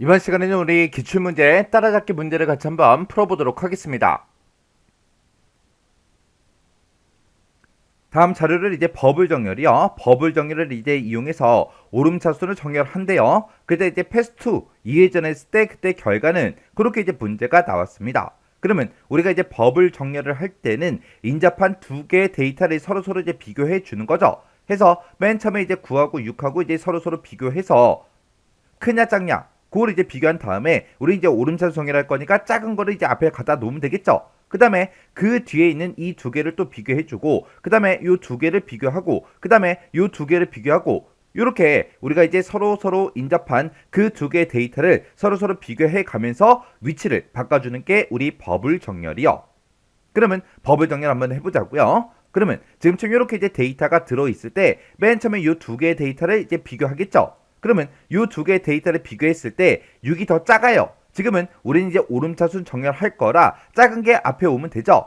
이번 시간에는 우리 기출문제 따라잡기 문제를 같이 한번 풀어보도록 하겠습니다. 다음 자료를 이제 버블 정렬이요. 버블 정렬을 이제 이용해서 오름차순을 정렬한대요. 그때 이제 패스2 2회전했을 때 그때 결과는 그렇게 이제 문제가 나왔습니다. 그러면 우리가 이제 버블 정렬을 할 때는 인접한 두 개의 데이터를 서로 이제 비교해 주는 거죠. 해서 맨 처음에 이제 9하고 6하고 이제 서로 비교해서 크냐 작냐 그걸 이제 비교한 다음에 우리 이제 오름차순 정렬할 거니까 작은 거를 이제 앞에 갖다 놓으면 되겠죠. 그 다음에 그 뒤에 있는 이 두 개를 또 비교해주고 그 다음에 이 두 개를 비교하고 그 다음에 이 두 개를 비교하고 이렇게 우리가 이제 서로 인접한 그 두 개의 데이터를 서로 비교해 가면서 위치를 바꿔주는 게 우리 버블 정렬이요. 그러면 버블 정렬 한번 해보자고요. 그러면 지금처럼 이렇게 이제 데이터가 들어있을 때 맨 처음에 이 두 개의 데이터를 이제 비교하겠죠. 그러면 이 두 개의 데이터를 비교했을 때 6이 더 작아요. 지금은 우리는 이제 오름차순 정렬할 거라 작은 게 앞에 오면 되죠.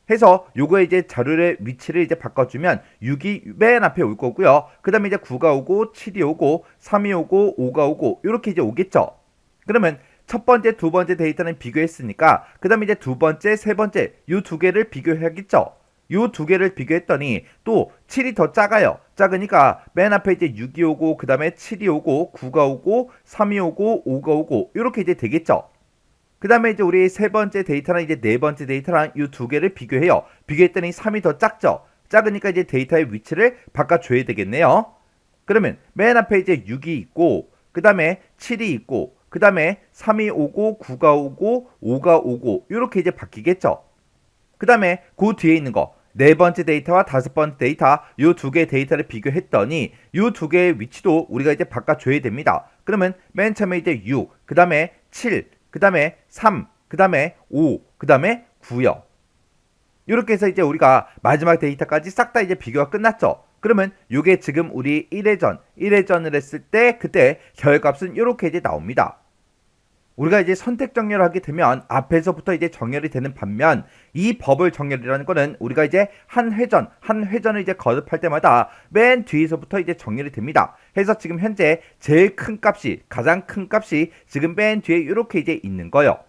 해서 요거에 이제 자료의 위치를 이제 바꿔주면 6이 맨 앞에 올 거고요. 그 다음에 이제 9가 오고 7이 오고 3이 오고 5가 오고 이렇게 이제 오겠죠. 그러면 첫 번째, 두 번째 데이터는 비교했으니까 그 다음에 이제 두 번째, 세 번째 요 두 개를 비교해야겠죠. 요 두 개를 비교했더니 또 7이 더 작아요. 작으니까 맨 앞에 이제 6이 오고 그 다음에 7이 오고 9가 오고 3이 오고 5가 오고 이렇게 이제 되겠죠. 그 다음에 이제 우리 세 번째 데이터랑 이제 네 번째 데이터랑 이 두 개를 비교해요. 비교했더니 3이 더 작죠. 작으니까 이제 데이터의 위치를 바꿔줘야 되겠네요. 그러면 맨 앞에 이제 6이 있고 그 다음에 7이 있고 그 다음에 3이 오고 9가 오고 5가 오고 이렇게 이제 바뀌겠죠. 그 다음에 그 뒤에 있는 거 네 번째 데이터와 다섯 번째 데이터 이 두 개의 데이터를 비교했더니 이 두 개의 위치도 우리가 이제 바꿔줘야 됩니다. 그러면 맨 처음에 이제 6, 그 다음에 7, 그 다음에 3, 그 다음에 5, 그 다음에 9요. 이렇게 해서 이제 우리가 마지막 데이터까지 싹 다 이제 비교가 끝났죠. 그러면 이게 지금 우리 1회전을 했을 때 그때 결값은 이렇게 이제 나옵니다. 우리가 이제 선택 정렬을 하게 되면 앞에서부터 이제 정렬이 되는 반면 이 버블 정렬이라는 거는 우리가 이제 한 회전을 이제 거듭할 때마다 맨 뒤에서부터 이제 정렬이 됩니다. 해서 지금 현재 제일 큰 값이 가장 큰 값이 지금 맨 뒤에 이렇게 이제 있는 거예요.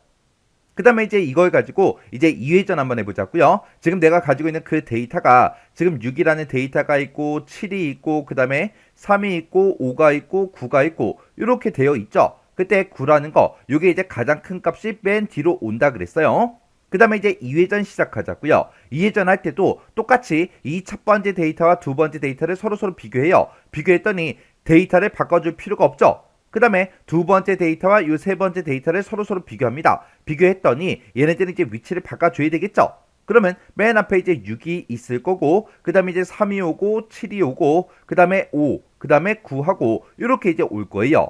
그 다음에 이제 이걸 가지고 이제 2회전 한번 해보자고요. 지금 내가 가지고 있는 그 데이터가 지금 6이라는 데이터가 있고 7이 있고 그 다음에 3이 있고 5가 있고 9가 있고 이렇게 되어 있죠. 그때 9라는 거 이게 이제 가장 큰 값이 맨 뒤로 온다 그랬어요. 그 다음에 이제 2회전 시작하자고요. 2회전 할 때도 똑같이 이 첫 번째 데이터와 두 번째 데이터를 서로 비교해요. 비교했더니 데이터를 바꿔줄 필요가 없죠. 그 다음에 두 번째 데이터와 이 세 번째 데이터를 서로 비교합니다. 비교했더니 얘네들은 이제 위치를 바꿔줘야 되겠죠. 그러면 맨 앞에 이제 6이 있을 거고 그 다음에 이제 3이 오고 7이 오고 그 다음에 5, 그 다음에 9하고 이렇게 이제 올 거예요.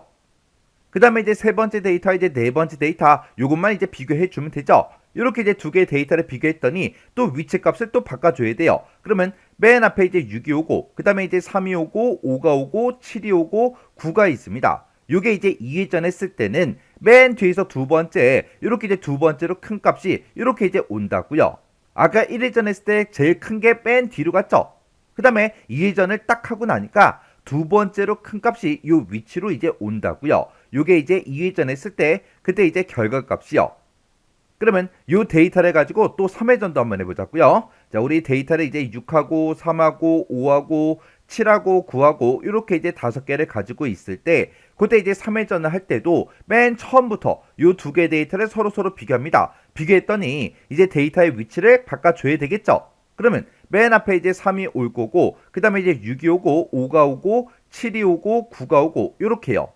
그 다음에 이제 세 번째 데이터, 이제 네 번째 데이터, 요것만 이제 비교해 주면 되죠. 이렇게 이제 두 개의 데이터를 비교했더니 또 위치 값을 또 바꿔줘야 돼요. 그러면 맨 앞에 이제 6이 오고, 그 다음에 이제 3이 오고, 5가 오고, 7이 오고, 9가 있습니다. 요게 이제 2회전 했을 때는 맨 뒤에서 두 번째, 이렇게 이제 두 번째로 큰 값이 이렇게 이제 온다고요. 아까 1회전 했을 때 제일 큰 게 맨 뒤로 갔죠. 그 다음에 2회전을 딱 하고 나니까 두 번째로 큰 값이 요 위치로 이제 온다고요. 요게 이제 2회전 했을 때 그때 이제 결과값이요. 그러면 요 데이터를 가지고 또 3회전도 한번 해보자고요. 자, 우리 데이터를 이제 6하고 3하고 5하고 7하고 9하고 이렇게 이제 5개를 가지고 있을 때 그때 이제 3회전을 할 때도 맨 처음부터 요 두 개 데이터를 서로 비교합니다. 비교했더니 이제 데이터의 위치를 바꿔줘야 되겠죠. 그러면 맨 앞에 이제 3이 올 거고 그 다음에 이제 6이 오고 5가 오고 7이 오고 9가 오고 이렇게요.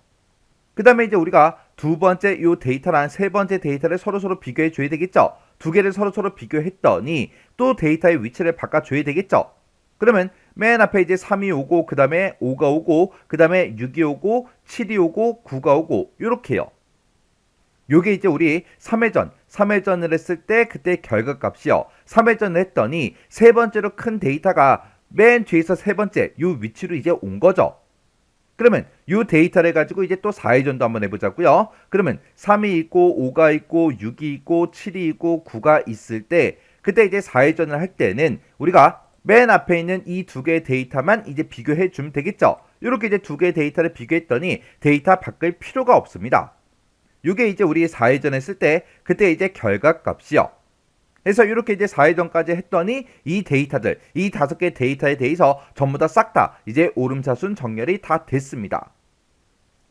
그 다음에 이제 우리가 두 번째 요 데이터랑 세 번째 데이터를 서로 비교해 줘야 되겠죠. 두 개를 서로 비교했더니 또 데이터의 위치를 바꿔줘야 되겠죠. 그러면 맨 앞에 이제 3이 오고 그 다음에 5가 오고 그 다음에 6이 오고 7이 오고 9가 오고 이렇게요. 요게 이제 우리 3회전을 했을 때 그때 결과값이요. 3회전을 했더니 세 번째로 큰 데이터가 맨 뒤에서 세 번째 요 위치로 이제 온 거죠. 그러면 이 데이터를 가지고 이제 또 4회전도 한번 해보자고요. 그러면 3이 있고 5가 있고 6이 있고 7이 있고 9가 있을 때 그때 이제 4회전을 할 때는 우리가 맨 앞에 있는 이 두 개의 데이터만 이제 비교해 주면 되겠죠. 이렇게 이제 두 개의 데이터를 비교했더니 데이터 바꿀 필요가 없습니다. 이게 이제 우리 4회전 했을 때 그때 이제 결과값이요. 그래서 이렇게 이제 4회전까지 했더니 이 데이터들, 이 5개 데이터에 대해서 전부 다 싹 다 이제 오름차순 정렬이 다 됐습니다.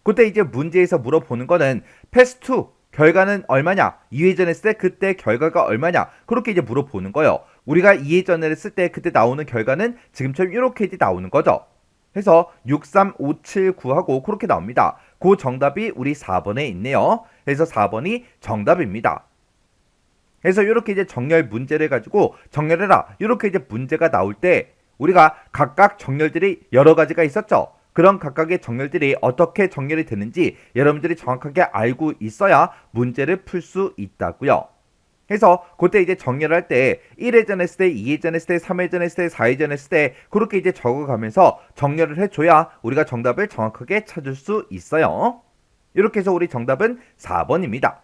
그때 이제 문제에서 물어보는 거는 패스2 결과는 얼마냐? 2회전 했을 때 그때 결과가 얼마냐? 그렇게 이제 물어보는 거예요. 우리가 2회전을 했을 때 그때 나오는 결과는 지금처럼 이렇게 이제 나오는 거죠. 그래서 6, 3, 5, 7, 9하고 그렇게 나옵니다. 그 정답이 우리 4번에 있네요. 그래서 4번이 정답입니다. 그래서 이렇게 이제 정렬 문제를 가지고 정렬해라. 이렇게 이제 문제가 나올 때 우리가 각각 정렬들이 여러 가지가 있었죠. 그런 각각의 정렬들이 어떻게 정렬이 되는지 여러분들이 정확하게 알고 있어야 문제를 풀 수 있다고요. 그래서 그때 이제 정렬을 할 때 1회전 했을 때, 2회전 했을 때, 3회전 했을 때, 4회전 했을 때 그렇게 이제 적어가면서 정렬을 해줘야 우리가 정답을 정확하게 찾을 수 있어요. 이렇게 해서 우리 정답은 4번입니다.